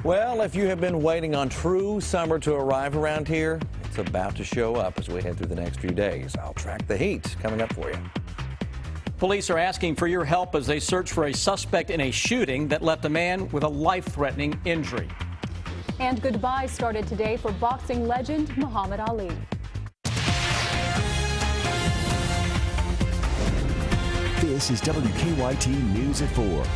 Well, if you have been waiting on true summer to arrive around here, it's about to show up as we head through the next few days. I'll track the heat coming up for you. Police are asking for your help as they search for a suspect in a shooting that left a man with a life-threatening injury. And goodbye started today for boxing legend Muhammad Ali. This is WKYT News at 4.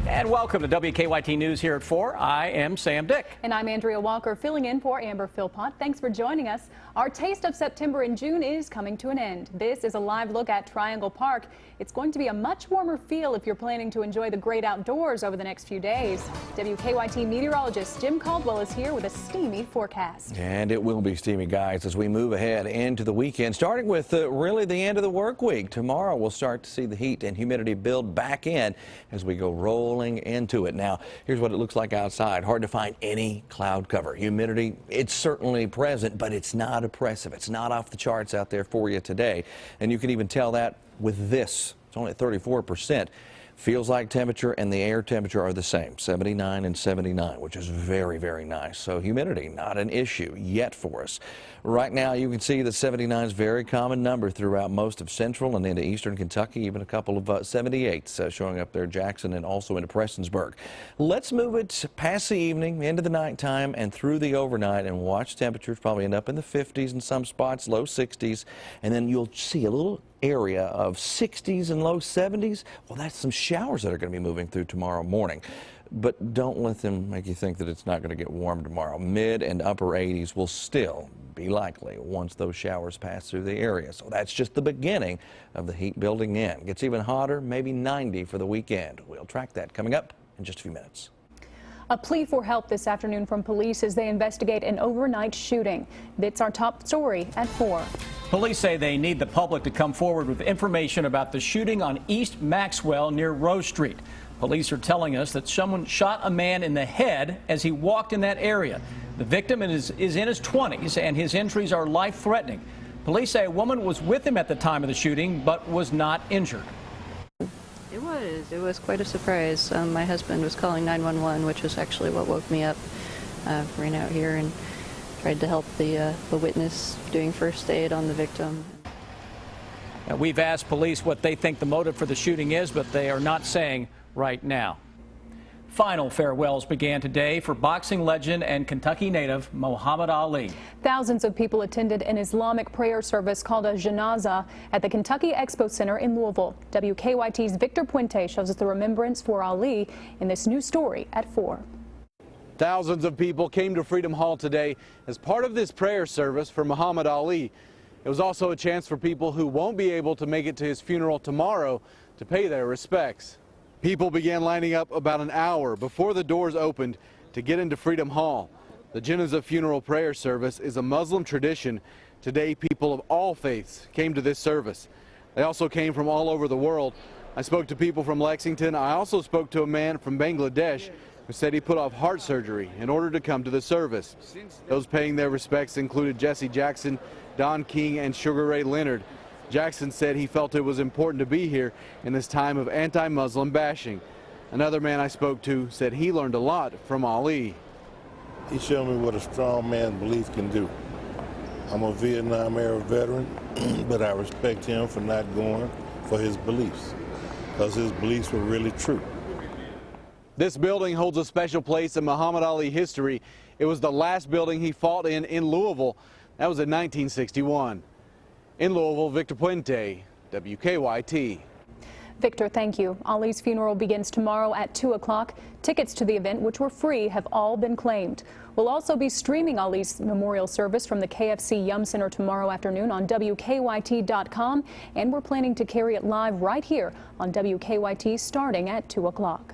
And welcome to WKYT News here at 4. I am Sam Dick. And I'm Andrea Walker, filling in for Amber Philpott. Thanks for joining us. Our taste of September and June is coming to an end. This is a live look at Triangle Park. It's going to be a much warmer feel if you're planning to enjoy the great outdoors over the next few days. WKYT meteorologist Jim Caldwell is here with a steamy forecast. And it will be steamy, guys, as we move ahead into the weekend, starting with really the end of the work week. Tomorrow we'll start to see the heat and humidity build back in as we go rolling into it. Now, here's what it looks like outside. Hard to find any cloud cover. Humidity, it's certainly present, but it's not oppressive. It's not off the charts out there for you today. And you can even tell that with this. It's only at 34%. Feels like temperature and the air temperature are the same, 79 and 79, which is very, very nice. So humidity, not an issue yet for us. Right now, you can see that 79 is a very common number throughout most of central and into eastern Kentucky, even a couple of 78s showing up there, Jackson and also into Prestonsburg. Let's move it past the evening, into the nighttime, and through the overnight, and watch temperatures probably end up in the 50s in some spots, low 60s, and then you'll see a little area of 60s and low 70s. Well, that's some showers that are going to be moving through tomorrow morning. But don't let them make you think that it's not going to get warm tomorrow. Mid and upper 80s will still be likely once those showers pass through the area. So that's just the beginning of the heat building in. Gets even hotter, maybe 90 for the weekend. We'll track that coming up in just a few minutes. A plea for help this afternoon from police as they investigate an overnight shooting. That's our top story at 4. Police say they need the public to come forward with information about the shooting on East Maxwell near Rose Street. Police are telling us that someone shot a man in the head as he walked in that area. The victim is in his 20s and his injuries are life-threatening. Police say a woman was with him at the time of the shooting but was not injured. It was quite a surprise. My husband was calling 911, which was actually what woke me up. Ran out here and tried to help the witness doing first aid on the victim. Now, we've asked police what they think the motive for the shooting is, but they are not saying right now. Final farewells began today for boxing legend and Kentucky native Muhammad Ali. Thousands of people attended an Islamic prayer service called a janazah at the Kentucky Expo Center in Louisville. WKYT's Victor Puente shows us the remembrance for Ali in this new story at 4. Thousands of people came to Freedom Hall today as part of this prayer service for Muhammad Ali. It was also a chance for people who won't be able to make it to his funeral tomorrow to pay their respects. People began lining up about an hour before the doors opened to get into Freedom Hall. The Janazah funeral prayer service is a Muslim tradition. Today, people of all faiths came to this service. They also came from all over the world. I spoke to people from Lexington. I also spoke to a man from Bangladesh who said he put off heart surgery in order to come to the service. Those paying their respects included Jesse Jackson, Don King, and Sugar Ray Leonard. Jackson said he felt it was important to be here in this time of anti-Muslim bashing. Another man I spoke to said he learned a lot from Ali. He showed me what a strong man's belief can do. I'm a Vietnam-era veteran, but I respect him for not going for his beliefs, because his beliefs were really true. This building holds a special place in Muhammad Ali history. It was the last building he fought in Louisville. That was in 1961. In Louisville, Victor Puente, WKYT. Victor, thank you. Ali's funeral begins tomorrow at 2 o'clock. Tickets to the event, which were free, have all been claimed. We'll also be streaming Ali's memorial service from the KFC Yum Center tomorrow afternoon on WKYT.com, and we're planning to carry it live right here on WKYT starting at 2 o'clock.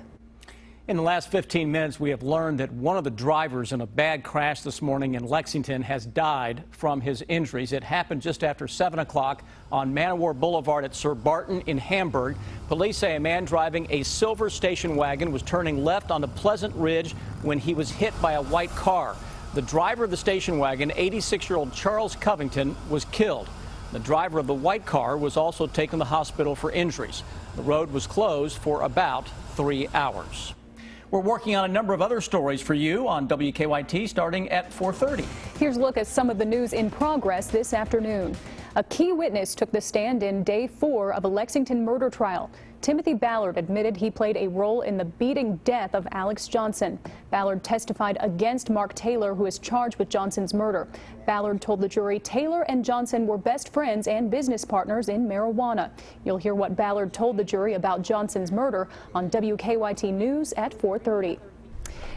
In the last 15 minutes, we have learned that one of the drivers in a bad crash this morning in Lexington has died from his injuries. It happened just after 7 o'clock on Man o' War Boulevard at Sir Barton in Hamburg. Police say a man driving a silver station wagon was turning left onto Pleasant Ridge when he was hit by a white car. The driver of the station wagon, 86-year-old Charles Covington, was killed. The driver of the white car was also taken to the hospital for injuries. The road was closed for about 3 hours. We're working on a number of other stories for you on WKYT starting at 4:30. Here's a look at some of the news in progress this afternoon. A key witness took the stand in day 4 of a Lexington murder trial. Timothy Ballard admitted he played a role in the beating death of Alex Johnson. Ballard testified against Mark Taylor, who is charged with Johnson's murder. Ballard told the jury Taylor and Johnson were best friends and business partners in marijuana. You'll hear what Ballard told the jury about Johnson's murder on WKYT News at 4:30.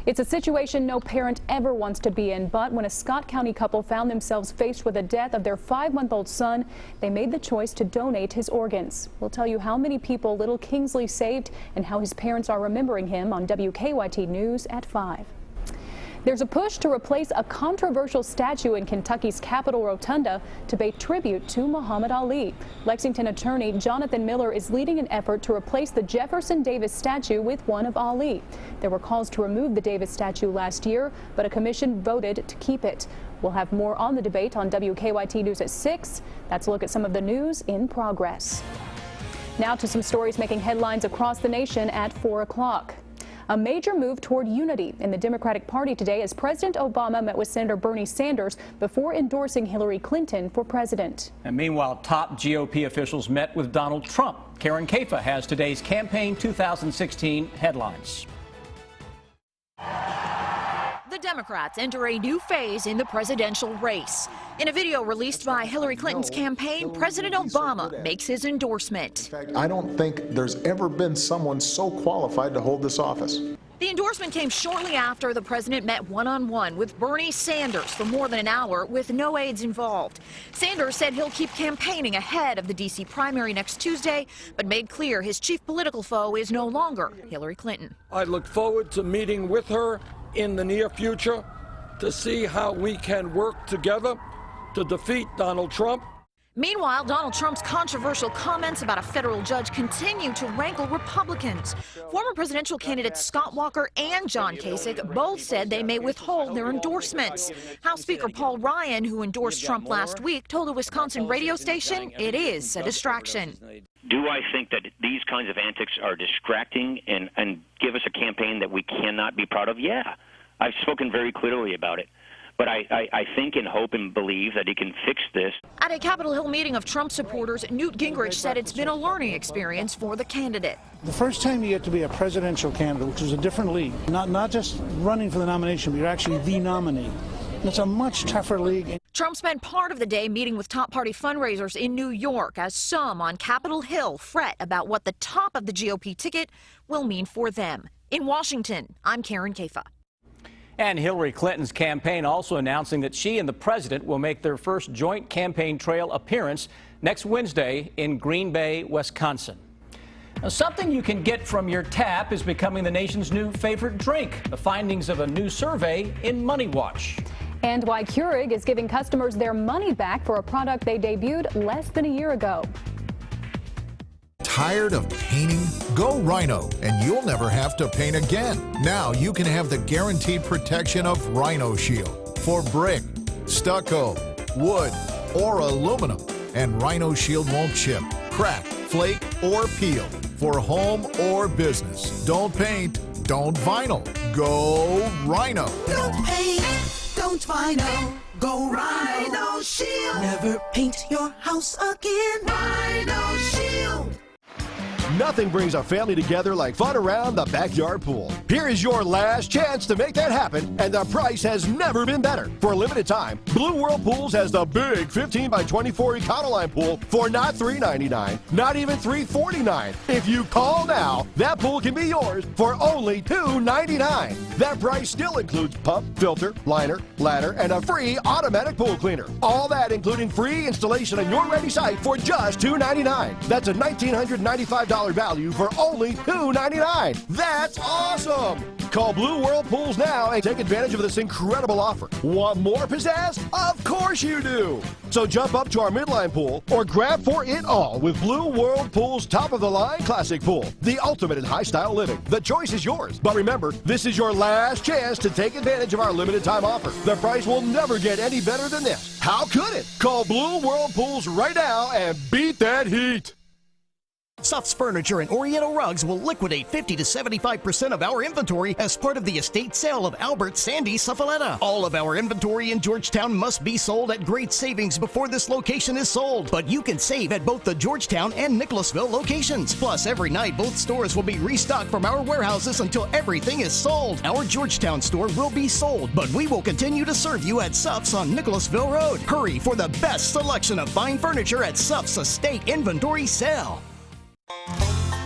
It's a situation no parent ever wants to be in, but when a Scott County couple found themselves faced with the death of their 5-month-old son, they made the choice to donate his organs. We'll tell you how many people little Kingsley saved and how his parents are remembering him on WKYT News at 5. There's a push to replace a controversial statue in Kentucky's Capitol Rotunda to pay tribute to Muhammad Ali. Lexington attorney Jonathan Miller is leading an effort to replace the Jefferson Davis statue with one of Ali. There were calls to remove the Davis statue last year, but a commission voted to keep it. We'll have more on the debate on WKYT News at 6. That's a look at some of the news in progress. Now to some stories making headlines across the nation at 4 o'clock. A major move toward unity in the Democratic Party today as President Obama met with Senator Bernie Sanders before endorsing Hillary Clinton for president. And meanwhile, top GOP officials met with Donald Trump. Karen Kaifa has today's Campaign 2016 headlines. The Democrats enter a new phase in the presidential race. In a video released by Hillary Clinton's campaign, President Obama makes his endorsement. In fact, I don't think there's ever been someone so qualified to hold this office. The endorsement came shortly after the president met one-on-one with Bernie Sanders for more than an hour with no aides involved. Sanders said he'll keep campaigning ahead of the D.C. primary next Tuesday, but made clear his chief political foe is no longer Hillary Clinton. I look forward to meeting with her in the near future to see how we can work together to defeat Donald Trump. Meanwhile, Donald Trump's controversial comments about a federal judge continue to rankle Republicans. Former presidential candidates Scott Walker and John Kasich both said they may withhold their endorsements. House Speaker Paul Ryan, who endorsed Trump last week, told a Wisconsin radio station it is a distraction. Do I think that these kinds of antics are distracting and give us a campaign that we cannot be proud of? Yeah. I've spoken very clearly about it. But I think and hope and believe that he can fix this. At a Capitol Hill meeting of Trump supporters, Newt Gingrich said it's been a learning experience for the candidate. The first time you get to be a presidential candidate, which is a different league, not just running for the nomination, but you're actually the nominee. It's a much tougher league. Trump spent part of the day meeting with top party fundraisers in New York as some on Capitol Hill fret about what the top of the GOP ticket will mean for them. In Washington, I'm Karen Kaifa. And Hillary Clinton's campaign also announcing that she and the president will make their first joint campaign trail appearance next Wednesday in Green Bay, Wisconsin. Now, something you can get from your tap is becoming the nation's new favorite drink. The findings of a new survey in Money Watch. And why Keurig is giving customers their money back for a product they debuted less than a year ago. Tired of painting? Go Rhino, and you'll never have to paint again. Now you can have the guaranteed protection of Rhino Shield for brick, stucco, wood, or aluminum. And Rhino Shield won't chip, crack, flake, or peel for home or business. Don't paint, don't vinyl. Go Rhino. Don't paint, don't vinyl. Go Rhino Shield. Never paint your house again. Rhino Shield. Nothing brings a family together like fun around the backyard pool. Here is your last chance to make that happen, and the price has never been better. For a limited time, Blue World Pools has the big 15 by 24 Econoline pool for not $3.99, not even $3.49. If you call now, that pool can be yours for only $2.99. That price still includes pump, filter, liner, ladder, and a free automatic pool cleaner. All that including free installation on your ready site for just $2.99. That's a $1,995 value for only $2.99. That's awesome! Call Blue World Pools now and take advantage of this incredible offer. Want more pizzazz? Of course you do! So jump up to our midline pool or grab for it all with Blue World Pools' top-of-the-line classic pool, the ultimate in high-style living. The choice is yours. But remember, this is your last chance to take advantage of our limited-time offer. The price will never get any better than this. How could it? Call Blue World Pools right now and beat that heat. Suff's Furniture and Oriental Rugs will liquidate 50 to 75% of our inventory as part of the estate sale of Albert Sandy Suffaletta. All of our inventory in Georgetown must be sold at great savings before this location is sold, but you can save at both the Georgetown and Nicholasville locations. Plus, every night both stores will be restocked from our warehouses until everything is sold. Our Georgetown store will be sold, but we will continue to serve you at Suff's on Nicholasville Road. Hurry for the best selection of fine furniture at Suff's estate inventory sale.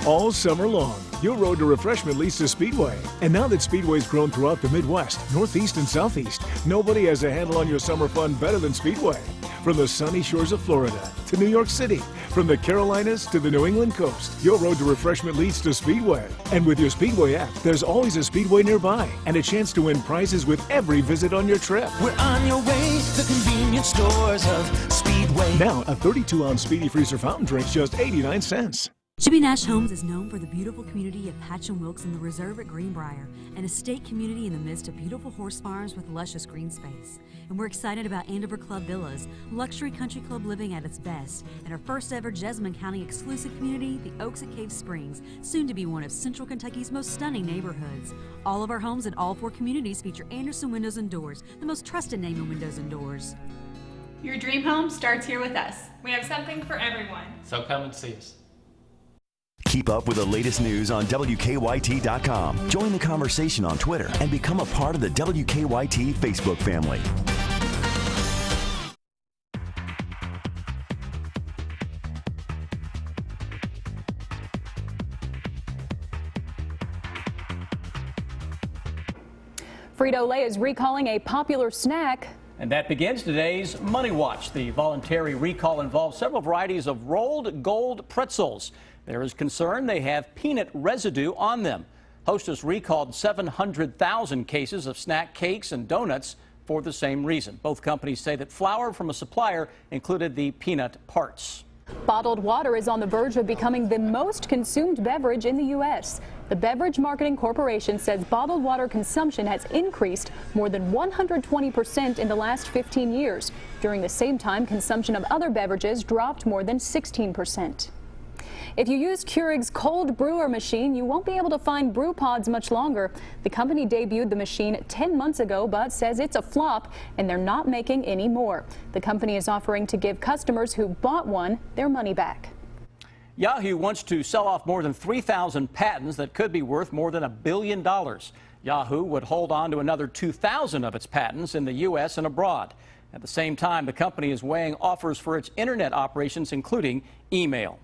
All summer long, your road to refreshment leads to Speedway. And now that Speedway's grown throughout the Midwest, Northeast, and Southeast, nobody has a handle on your summer fun better than Speedway. From the sunny shores of Florida to New York City, from the Carolinas to the New England coast, your road to refreshment leads to Speedway. And with your Speedway app, there's always a Speedway nearby and a chance to win prizes with every visit on your trip. We're on your way to the convenience stores of Speedway. Now, a 32-ounce Speedy Freezer fountain drink's just 89 cents. Jimmy Nash Homes is known for the beautiful community of Patch and Wilkes in the Reserve at Greenbrier, an estate community in the midst of beautiful horse farms with luscious green space. And we're excited about Andover Club Villas, luxury country club living at its best, and our first ever Jessamine County exclusive community, the Oaks at Cave Springs, soon to be one of Central Kentucky's most stunning neighborhoods. All of our homes in all 4 communities feature Anderson Windows and Doors, the most trusted name in windows and doors. Your dream home starts here with us. We have something for everyone. So come and see us. Keep up with the latest news on WKYT.com. Join the conversation on Twitter and become a part of the WKYT Facebook family. Frito-Lay is recalling a popular snack. And that begins today's Money Watch. The voluntary recall involves several varieties of rolled gold pretzels. There is concern they have peanut residue on them. Hostess recalled 700,000 cases of snack cakes and donuts for the same reason. Both companies say that flour from a supplier included the peanut parts. Bottled water is on the verge of becoming the most consumed beverage in the U.S. The Beverage Marketing Corporation says bottled water consumption has increased more than 120% in the last 15 years. During the same time, consumption of other beverages dropped more than 16%. If you use Keurig's cold brewer machine, you won't be able to find brew pods much longer. The company debuted the machine 10 months ago, but says it's a flop and they're not making any more. The company is offering to give customers who bought one their money back. Yahoo wants to sell off more than 3,000 patents that could be worth more than $1 billion. Yahoo would hold on to another 2,000 of its patents in the U.S. and abroad. At the same time, the company is weighing offers for its internet operations, including email.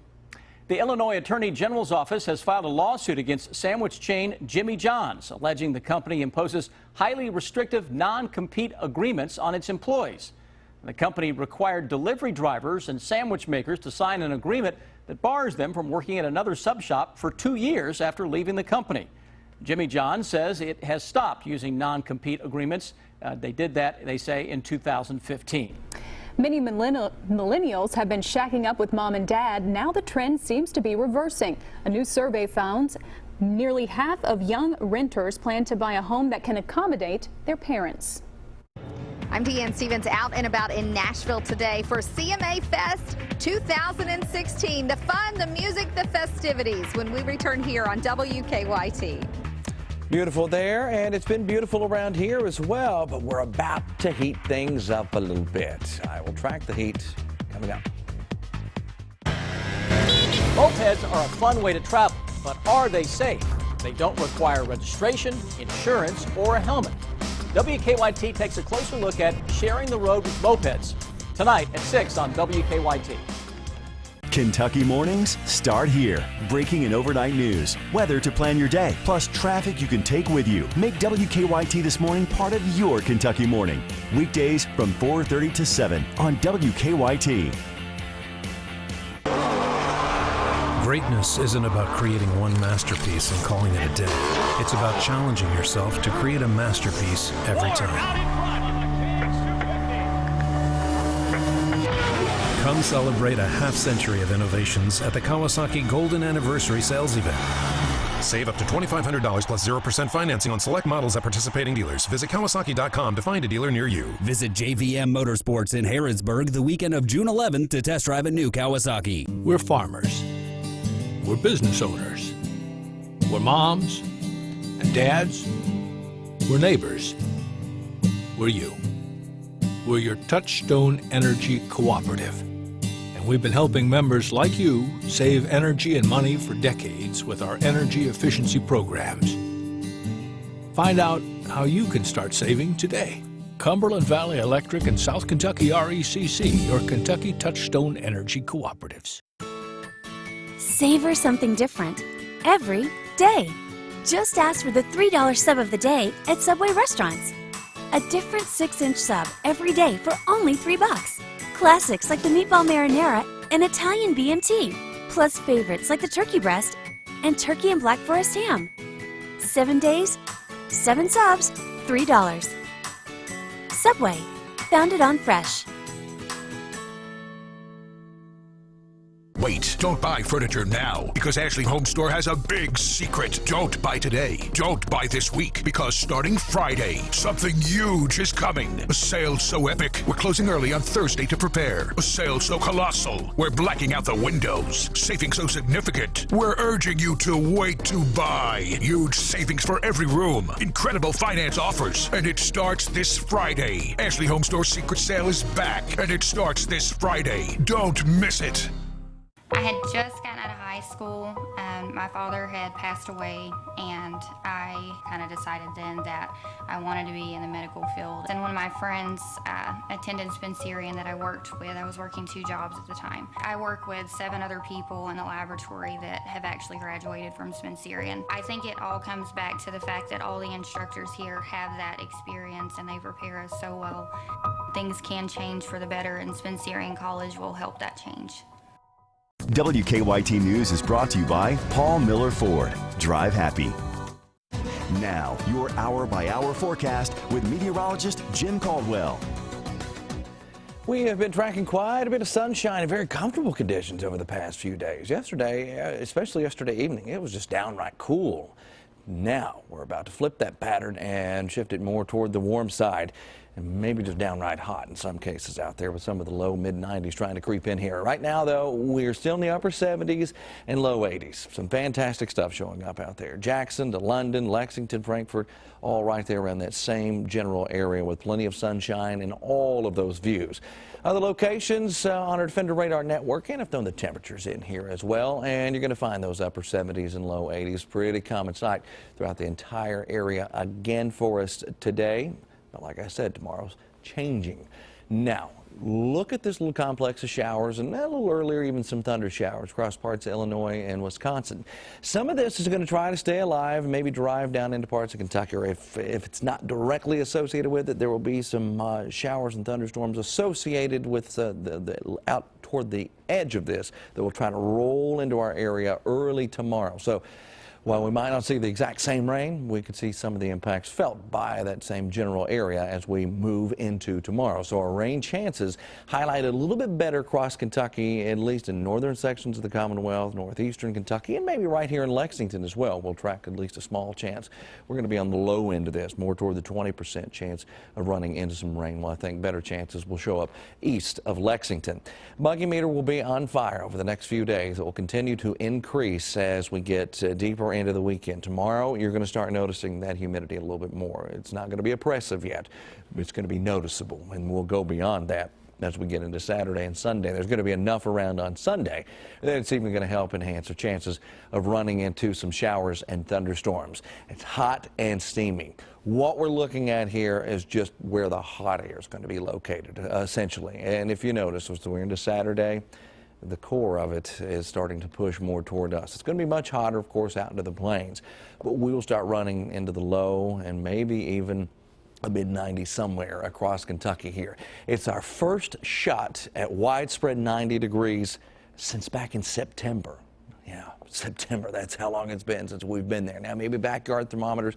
The Illinois Attorney General's office has filed a lawsuit against sandwich chain Jimmy John's, alleging the company imposes highly restrictive non-compete agreements on its employees. The company required delivery drivers and sandwich makers to sign an agreement that bars them from working at another sub shop for 2 years after leaving the company. Jimmy John's says it has stopped using non-compete agreements. They did that, they say, in 2015. Many millennials have been shacking up with mom and dad. Now the trend seems to be reversing. A new survey found nearly half of young renters plan to buy a home that can accommodate their parents. I'm Deanne Stevens, out and about in Nashville today for CMA Fest 2016. The fun, the music, the festivities when we return here on WKYT. Beautiful there, and it's been beautiful around here as well, but we're about to heat things up a little bit. I will track the heat coming up. Mopeds are a fun way to travel, but are they safe? They don't require registration, insurance, or a helmet. WKYT takes a closer look at sharing the road with mopeds. Tonight at 6 on WKYT. Kentucky mornings start here. Breaking and overnight news, weather to plan your day, plus traffic you can take with you. Make WKYT This Morning part of your Kentucky morning. Weekdays from 4:30 to 7 on WKYT. Greatness isn't about creating one masterpiece and calling it a day. It's about challenging yourself to create a masterpiece every time. Come celebrate a half-century of innovations at the Kawasaki Golden Anniversary Sales Event. Save up to $2,500 plus 0% financing on select models at participating dealers. Visit Kawasaki.com to find a dealer near you. Visit JVM Motorsports in Harrodsburg the weekend of June 11th to test drive a new Kawasaki. We're farmers. We're business owners. We're moms and dads. We're neighbors. We're you. We're your Touchstone Energy Cooperative. And we've been helping members like you save energy and money for decades with our energy efficiency programs. Find out how you can start saving today. Cumberland Valley Electric and South Kentucky RECC, your Kentucky Touchstone Energy Cooperatives. Savor something different every day. Just ask for the $3 sub of the day at Subway restaurants. A different 6-inch sub every day for only $3. Classics like the meatball marinara and Italian BMT, plus favorites like the turkey breast and turkey and black forest ham. 7 days, 7 subs, $3. Subway, founded on fresh. Wait, don't buy furniture now, because Ashley Home Store has a big secret. Don't buy today. Don't buy this week, because starting Friday, something huge is coming. A sale so epic, we're closing early on Thursday to prepare. A sale so colossal, we're blacking out the windows. Savings so significant, we're urging you to wait to buy. Huge savings for every room. Incredible finance offers, and it starts this Friday. Ashley Home Store's secret sale is back, and it starts this Friday. Don't miss it. I had just gotten out of high school. My father had passed away, and I kind of decided then that I wanted to be in the medical field. And one of my friends attended Spencerian that I worked with. I was working 2 jobs at the time. I work with 7 other people in the laboratory that have actually graduated from Spencerian. I think it all comes back to the fact that all the instructors here have that experience, and they prepare us so well. Things can change for the better, and Spencerian College will help that change. WKYT News is brought to you by Paul Miller Ford. Drive happy. Now, your hour-by-hour forecast with meteorologist Jim Caldwell. We have been tracking quite a bit of sunshine and very comfortable conditions over the past few days. Yesterday, especially yesterday evening, it was just downright cool. Now, we're about to flip that pattern and shift it more toward the warm side. And maybe just downright hot in some cases out there with some of the low mid-90s trying to creep in here. Right now, though, we're still in the upper 70s and low 80s. Some fantastic stuff showing up out there. Jackson to London, Lexington, Frankfort, all right there around that same general area with plenty of sunshine and all of those views. Other locations on our Defender Radar Network, and I've thrown the temperatures in here as well, and you're going to find those upper 70s and low 80s. Pretty common sight throughout the entire area again for us today. But like I said, tomorrow's changing. Now, look at this little complex of showers, and a little earlier even some thunder showers across parts of Illinois and Wisconsin. Some of this is going to try to stay alive and maybe drive down into parts of Kentucky, or if it's not directly associated with it, there will be some showers and thunderstorms associated with out toward the edge of this that will try to roll into our area early tomorrow. So while we might not see the exact same rain, we could see some of the impacts felt by that same general area as we move into tomorrow. So our rain chances highlighted a little bit better across Kentucky, at least in northern sections of the Commonwealth, northeastern Kentucky, and maybe right here in Lexington as well. We'll track at least a small chance. We're going to be on the low end of this, more toward the 20% chance of running into some rain. Well, I think better chances will show up east of Lexington. Buggy meter will be on fire over the next few days. It will continue to increase as we get deeper into the weekend. Tomorrow, you're going to start noticing that humidity a little bit more. It's not going to be oppressive yet, but it's going to be noticeable, and we'll go beyond that as we get into Saturday and Sunday. There's going to be enough around on Sunday that it's even going to help enhance our chances of running into some showers and thunderstorms. It's hot and steamy. What we're looking at here is just where the hot air is going to be located, essentially. And if you notice, as we're into Saturday, the core of it is starting to push more toward us. It's going to be much hotter, of course, out into the plains, but we will start running into the low and maybe even a mid-90s somewhere across Kentucky here. It's our first shot at widespread 90 degrees since back in September. Yeah, September, that's how long it's been since we've been there. Now, maybe backyard thermometers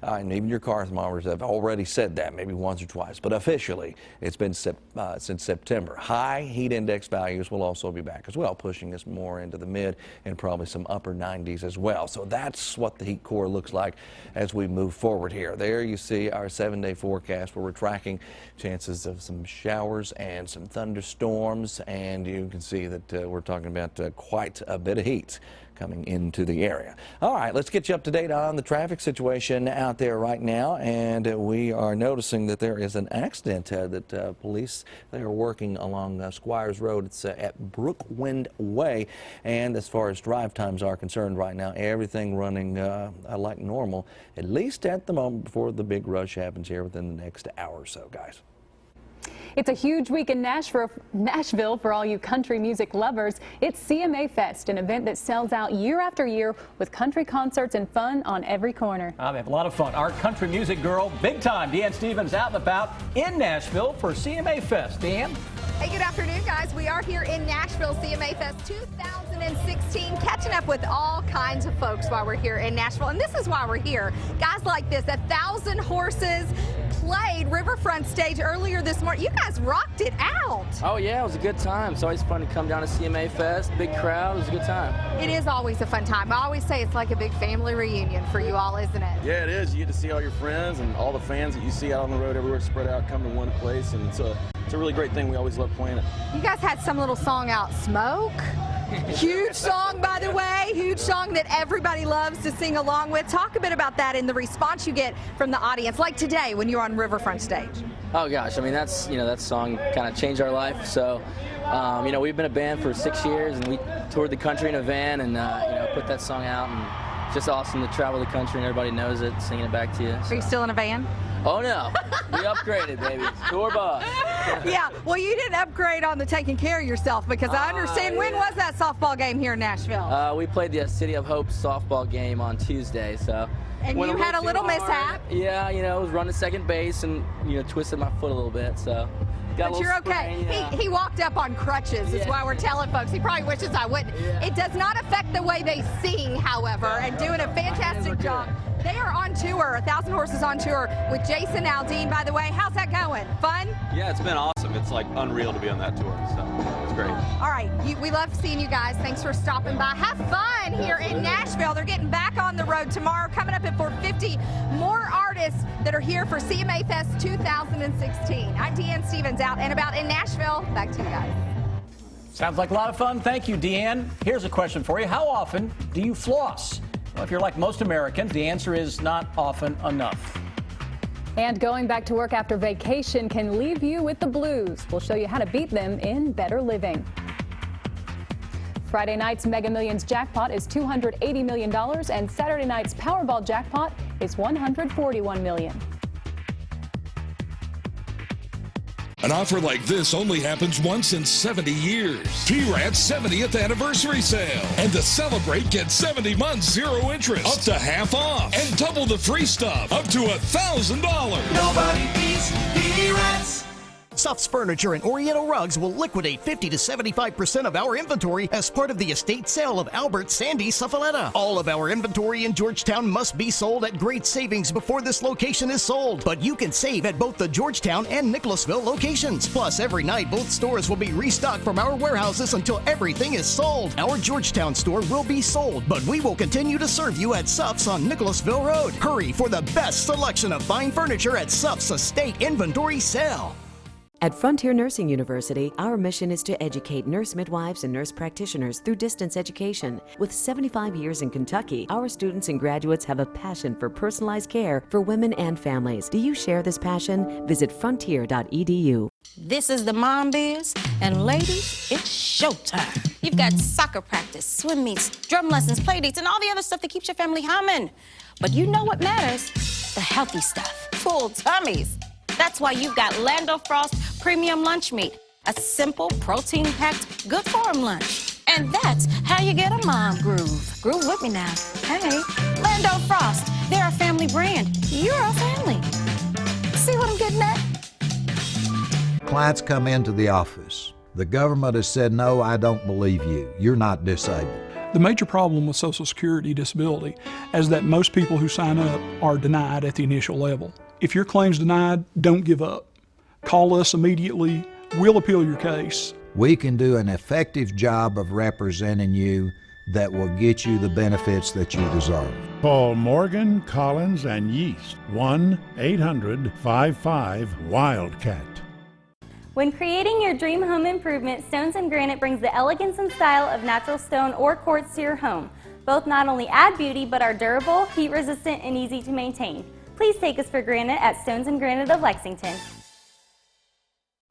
and even your car thermometers have already said that, maybe once or twice. But officially, it's been since September. High heat index values will also be back as well, pushing us more into the mid and probably some upper 90s as well. So that's what the heat core looks like as we move forward here. There you see our 7-day forecast where we're tracking chances of some showers and some thunderstorms. And you can see that we're talking about quite a bit of heat coming into the area. All right, let's get you up to date on the traffic situation out there right now. And we are noticing that there is an accident that police, they are working along Squires Road. It's at Brookwind Way. And as far as drive times are concerned right now, everything running like normal, at least at the moment before the big rush happens here within the next hour or so, guys. It's a huge week in Nashville for all you country music lovers. It's CMA Fest, an event that sells out year after year with country concerts and fun on every corner. They have a lot of fun. Our country music girl, big time, Deanne Stevens, out and about in Nashville for CMA Fest. Deanne? Hey, good afternoon, guys. We are here in Nashville, CMA Fest 2016, catching up with all kinds of folks while we're here in Nashville. And this is why we're here. Guys like this, 1,000 horses played Riverfront stage earlier this morning. You guys rocked it out. Oh yeah, it was a good time. It's always fun to come down to CMA Fest. Big crowd. It was a good time. It is always a fun time. I always say it's like a big family reunion for you all, isn't it? Yeah, it is. You get to see all your friends and all the fans that you see out on the road everywhere spread out, come to one place, and it's a really great thing. We always love playing it. You guys had some little song out, Smoke. Huge song, by the way. Huge song that everybody loves to sing along with. Talk a bit about that and the response you get from the audience, like today when you're on Riverfront stage. Oh gosh, I mean that song kind of changed our life. So, we've been a band for 6 years, and we toured the country in a van, and put that song out, and it's just awesome to travel the country and everybody knows it, singing it back to you. So. Are you still in a van? Oh no, we upgraded, baby. Tour bus. Yeah, well, you didn't upgrade on the taking care of yourself, because I understand, when was that softball game here in Nashville? We played the City of Hope softball game on Tuesday, so. And you had a little mishap. Yeah, I was running second base and, twisted my foot a little bit, so. But you're okay. Sprain, he walked up on crutches, is why we're telling folks. He probably wishes I wouldn't. Yeah. It does not affect the way they sing, however, and doing a fantastic job. They are on tour, 1,000 Horses on tour with Jason Aldean, by the way. How's that going? Fun? Yeah, it's been awesome. It's like unreal to be on that tour, so it's great. All right, we love seeing you guys. Thanks for stopping by. Have fun here in Nashville. They're getting back on the road tomorrow. Coming up at 4:50, more artists that are here for CMA Fest 2016. I'm Deanne Stevens, out and about in Nashville. Back to you guys. Sounds like a lot of fun. Thank you, Deanne. Here's a question for you. How often do you floss? Well, if you're like most Americans, the answer is not often enough. And going back to work after vacation can leave you with the blues. We'll show you how to beat them in Better Living. Friday night's Mega Millions jackpot is $280 million, and Saturday night's Powerball jackpot is $141 million. An offer like this only happens once in 70 years. P-Rat's 70th anniversary sale. And to celebrate, get 70 months, 0 interest, up to half off, and double the free stuff, up to $1,000. Nobody beats P-Rats. Suff's Furniture and Oriental Rugs will liquidate 50 to 75% of our inventory as part of the estate sale of Albert Sandy Suffaletta. All of our inventory in Georgetown must be sold at great savings before this location is sold. But you can save at both the Georgetown and Nicholasville locations. Plus, every night, both stores will be restocked from our warehouses until everything is sold. Our Georgetown store will be sold, but we will continue to serve you at Suff's on Nicholasville Road. Hurry for the best selection of fine furniture at Suff's estate inventory sale. At Frontier Nursing University, our mission is to educate nurse midwives and nurse practitioners through distance education. With 75 years in Kentucky, our students and graduates have a passion for personalized care for women and families. Do you share this passion? Visit frontier.edu. This is the Mom Biz, and ladies, it's showtime. You've got soccer practice, swim meets, drum lessons, play dates, and all the other stuff that keeps your family humming. But you know what matters? The healthy stuff, full tummies. That's why you've got Lando Frost Premium Lunch Meat, a simple, protein-packed, good-for-'em lunch. And that's how you get a mom groove. Groove with me now. Hey, Lando Frost, they're a family brand. You're a family. See what I'm getting at? Clients come into the office. The government has said, no, I don't believe you. You're not disabled. The major problem with Social Security disability is that most people who sign up are denied at the initial level. If your claim's denied, don't give up. Call us immediately. We'll appeal your case. We can do an effective job of representing you that will get you the benefits that you deserve. Call Morgan, Collins, and Yeast, 1-800-55-WILDCAT. When creating your dream home improvement, Stones and Granite brings the elegance and style of natural stone or quartz to your home. Both not only add beauty, but are durable, heat resistant, and easy to maintain. Please take us for granted at Stones & Granite of Lexington.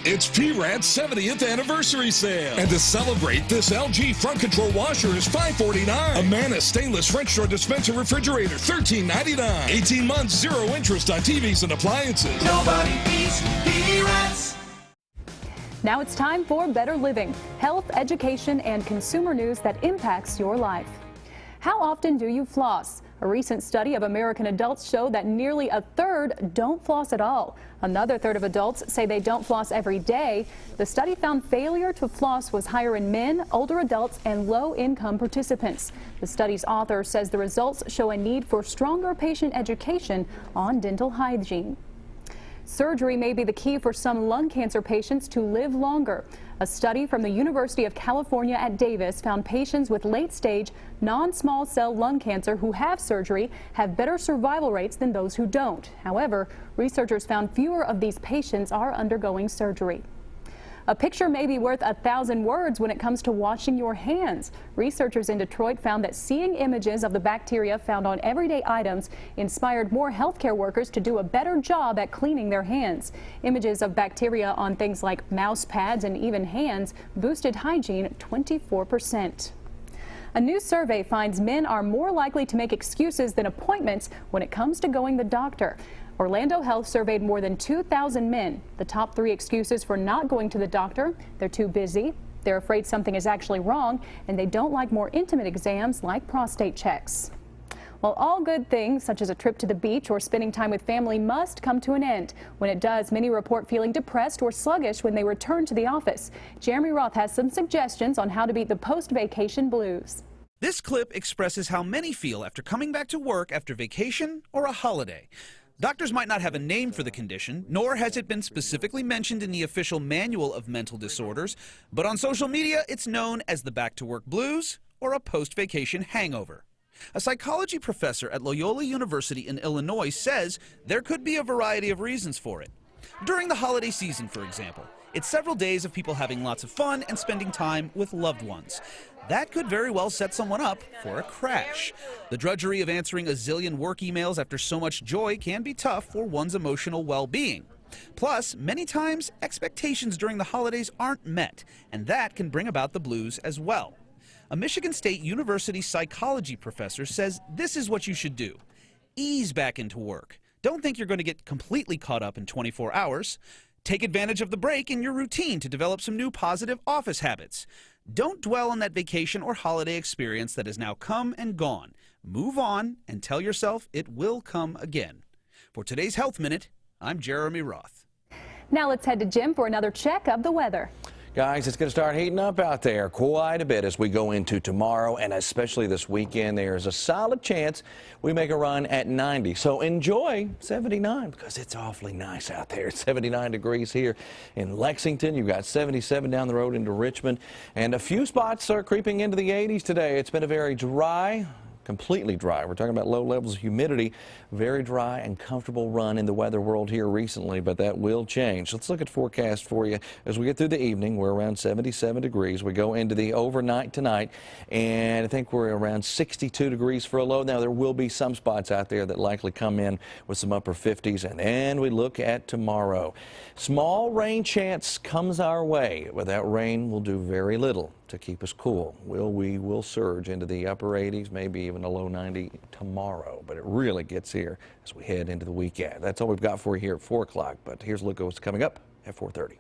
It's P-Rad's 70th anniversary sale. And to celebrate, this LG front control washer is $549. Amana stainless French door dispenser refrigerator, $13.99. 18 months, 0 interest on TVs and appliances. Nobody beats P-Rats. Now it's time for Better Living, health, education, and consumer news that impacts your life. How often do you floss? A recent study of American adults showed that nearly a third don't floss at all. Another third of adults say they don't floss every day. The study found failure to floss was higher in men, older adults, and low-income participants. The study's author says the results show a need for stronger patient education on dental hygiene. Surgery may be the key for some lung cancer patients to live longer. A study from the University of California at Davis found patients with late-stage non-small cell lung cancer who have surgery have better survival rates than those who don't. However, researchers found fewer of these patients are undergoing surgery. A picture may be worth 1,000 words when it comes to washing your hands. Researchers in Detroit found that seeing images of the bacteria found on everyday items inspired more healthcare workers to do a better job at cleaning their hands. Images of bacteria on things like mouse pads and even hands boosted hygiene 24%. A new survey finds men are more likely to make excuses than appointments when it comes to going to the doctor. Orlando Health surveyed more than 2,000 men. The top 3 excuses for not going to the doctor: they're too busy, they're afraid something is actually wrong, and they don't like more intimate exams like prostate checks. Well, all good things, such as a trip to the beach or spending time with family, must come to an end. When it does, many report feeling depressed or sluggish when they return to the office. Jeremy Roth has some suggestions on how to beat the post-vacation blues. This clip expresses how many feel after coming back to work after vacation or a holiday. Doctors might not have a name for the condition, nor has it been specifically mentioned in the official manual of mental disorders, but on social media it's known as the back-to-work blues or a post-vacation hangover. A psychology professor at Loyola University in Illinois says there could be a variety of reasons for it. During the holiday season, for example, it's several days of people having lots of fun and spending time with loved ones. That could very well set someone up for a crash. The drudgery of answering a zillion work emails after so much joy can be tough for one's emotional well-being. Plus, many times, expectations during the holidays aren't met, and that can bring about the blues as well. A Michigan State University psychology professor says this is what you should do. Ease back into work. Don't think you're going to get completely caught up in 24 hours. Take advantage of the break in your routine to develop some new positive office habits. Don't dwell on that vacation or holiday experience that has now come and gone. Move on and tell yourself it will come again. For today's Health Minute, I'm Jeremy Roth. Now let's head to Jim for another check of the weather. Guys, it's going to start heating up out there quite a bit as we go into tomorrow, and especially this weekend. There's a solid chance we make a run at 90. So enjoy 79 because it's awfully nice out there. It's 79 degrees here in Lexington. You've got 77 down the road into Richmond, and a few spots are creeping into the 80s today. It's been a very dry, completely dry. We're talking about low levels of humidity, very dry and comfortable run in the weather world here recently, but that will change. Let's look at forecast for you as we get through the evening. We're around 77 degrees. We go into the overnight tonight, and I think we're around 62 degrees for a low. Now, there will be some spots out there that likely come in with some upper 50s, and then we look at tomorrow. Small rain chance comes our way, but that rain will do very little to keep us cool. We will surge into the upper 80s, maybe even a low 90 tomorrow, but it really gets here as we head into the weekend. That's all we've got for you here at 4 o'clock, but here's a look at what's coming up at 4:30.